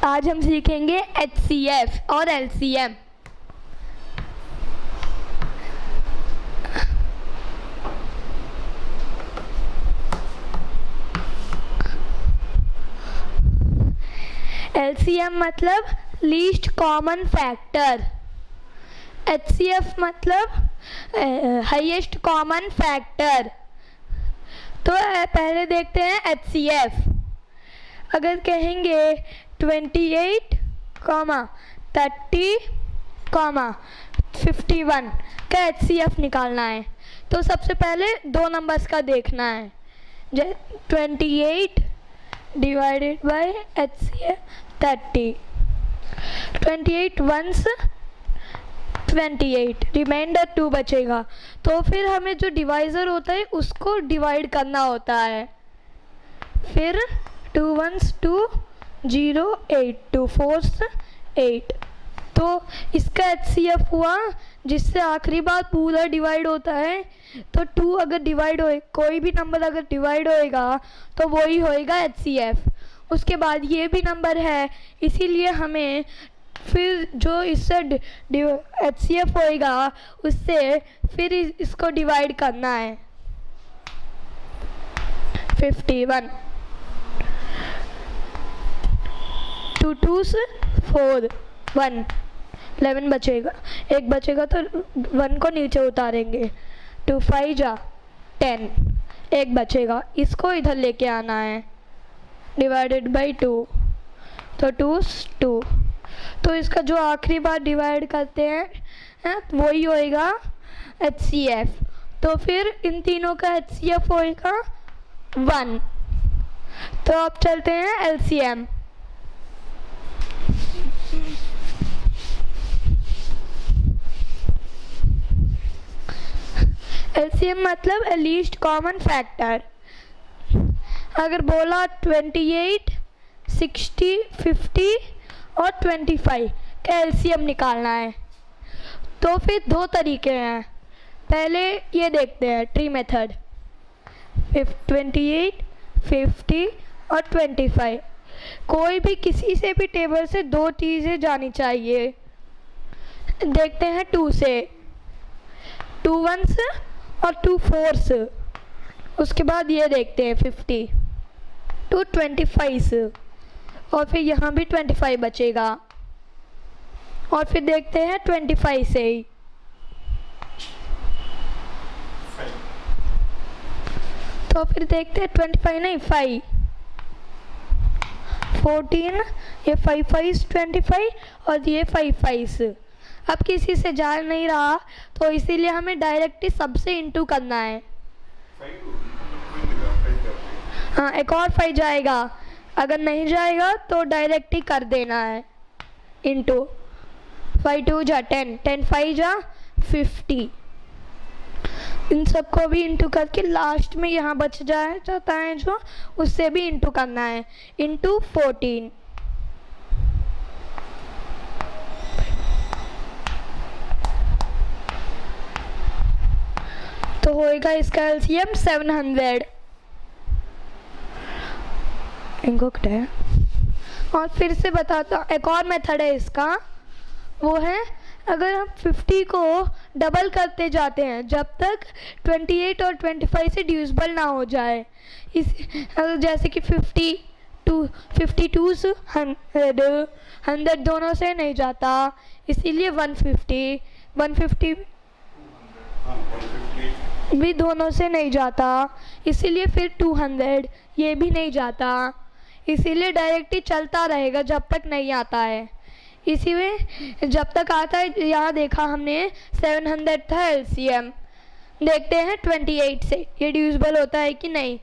आज हम सीखेंगे HCF और LCM। LCM मतलब लीस्ट कॉमन फैक्टर, HCF मतलब हाईएस्ट कॉमन फैक्टर। तो पहले देखते हैं HCF। अगर कहेंगे 28, 30, 51 का HCF निकालना है तो सबसे पहले दो नंबर्स का देखना है। 28 divided by HCF 30। 28 once 28, remainder 2 बचेगा। तो फिर हमें जो डिवाइज़र होता है उसको डिवाइड करना होता है। फिर 2 वंस 2, 0, 8, 2 4s 8। तो इसका HCF हुआ, जिससे आखिरी बार पूरा डिवाइड होता है। तो 2 अगर डिवाइड होए, कोई भी नंबर अगर डिवाइड होएगा तो वही होएगा HCF। उसके बाद ये भी नंबर है, इसीलिए हमें फिर जो इससे HCF होएगा उससे फिर इसको डिवाइड करना है। 51, 2 2s 4, 1, 11 बचेगा, एक बचेगा तो 1 को नीचे उतारेंगे। 2 5 जा 10, एक बचेगा, इसको इधर लेके आना है, डिवाइडेड बाई 2, तो 2s 2। तो इसका जो आखिरी बार डिवाइड करते हैं वही होएगा HCF। तो फिर इन तीनों का HCF होएगा 1। तो अब चलते हैं LCM। LCM मतलब लीस्ट कॉमन फैक्टर। अगर बोला 28, 60, 50 और 25 का LCM निकालना है तो फिर दो तरीके हैं। पहले ये देखते हैं ट्री मेथड। 28, 50 और 25, कोई भी किसी से भी टेबल से दो चीज़ें जानी चाहिए। देखते हैं 2 से, 2 1s और 2 4s। उसके बाद ये देखते हैं 50, 2 25s और फिर यहाँ भी 25 बचेगा। और फिर देखते हैं 25 से ही, तो फिर देखते हैं 25 नहीं 5, 14, ये 5 5 25 और ये 5 5। अब किसी से जा नहीं रहा तो इसीलिए हमें डायरेक्टली सबसे इंटू करना है। हाँ, एक और 5 जाएगा, अगर नहीं जाएगा तो डायरेक्ट ही कर देना है इंटू। 5 2 जा 10, 10 5 जा 50। इन सबको भी इंटू करके लास्ट में यहाँ बच जाता है जो, उससे भी इंटू करना है, इंटू 14। तो होएगा इसका LCM 700। इनको है। और फिर से बताता हूँ, एक और मेथड है इसका, वो है अगर हम 50 को डबल करते जाते हैं जब तक 28 और 25 से डिविजिबल ना हो जाए। इस अगर जैसे कि 52s 100 दोनों से नहीं जाता, इसीलिए 150 भी दोनों से नहीं जाता, इसीलिए फिर 200 ये भी नहीं जाता, इसीलिए डायरेक्ट ही चलता रहेगा जब तक नहीं आता है। इसी में जब तक आता है, यहाँ देखा हमने 700 था LCM। देखते हैं 28 से ये डिविजिबल होता है कि नहीं,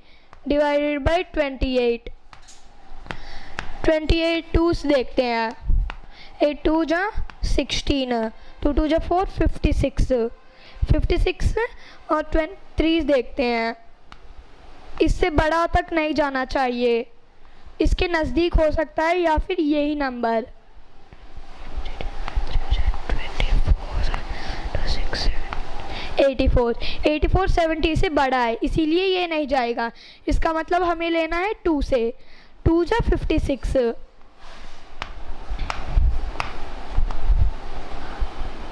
डिवाइडेड बाय 28। 28 2s देखते हैं, 8 2 जा 16, 2 2 जा 4, 56 और 23 देखते हैं। इससे बड़ा तक नहीं जाना चाहिए, इसके नज़दीक हो सकता है या फिर यही नंबर। 84 70 से बड़ा है, इसीलिए ये नहीं जाएगा। इसका मतलब हमें लेना है 2 से, 2 जा 56,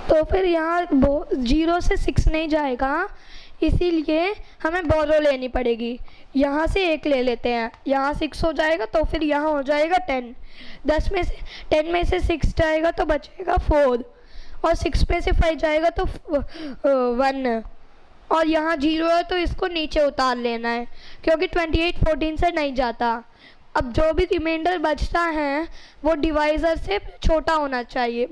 तो फिर यहाँ 0 से 6 नहीं जाएगा, इसीलिए हमें बोरो लेनी पड़ेगी। यहाँ से 1 ले लेते हैं, यहाँ 6 हो जाएगा तो फिर यहाँ हो जाएगा 10। 10 में से 6 जाएगा तो बचेगा 4, और 6 में से 5 जाएगा तो 1, और यहाँ 0 है तो इसको नीचे उतार लेना है, क्योंकि 28 14 से नहीं जाता। अब जो भी रिमाइंडर बचता है वो डिवाइज़र से छोटा होना चाहिए।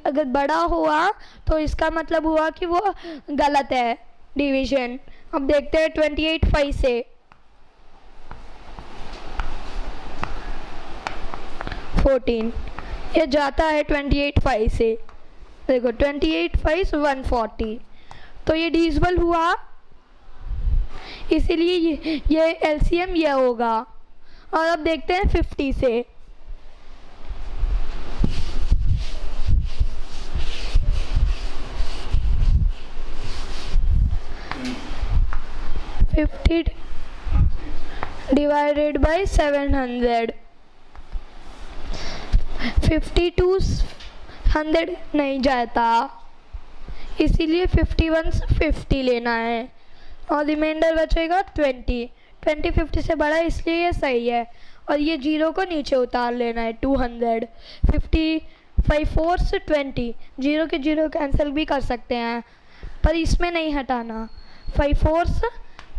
अगर बड़ा हुआ तो इसका मतलब हुआ कि वो गलत है डिवीजन। अब देखते हैं 28 5 से। 14 ये जाता है 28 5 से। देखो 28 5 140, तो ये डिविजिबल हुआ, इसीलिए ये एलसीएम ये होगा। और अब देखते हैं 50 से। 50 डिवाइडेड बाय 700, 52 100 नहीं जाता, इसीलिए 51 से 50 लेना है, और रिमाइंडर बचेगा 20। 20 50 से बड़ा है, इसलिए ये सही है, और ये 0 को नीचे उतार लेना है 200। 55 4 से 20, 0 के 0 कैंसिल भी कर सकते हैं, पर इसमें नहीं हटाना। 5 4 से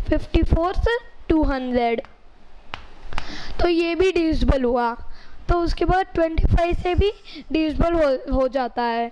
54 से 200, तो ये भी डिविजिबल हुआ। तो उसके बाद 25 से भी डिविजिबल हो जाता है।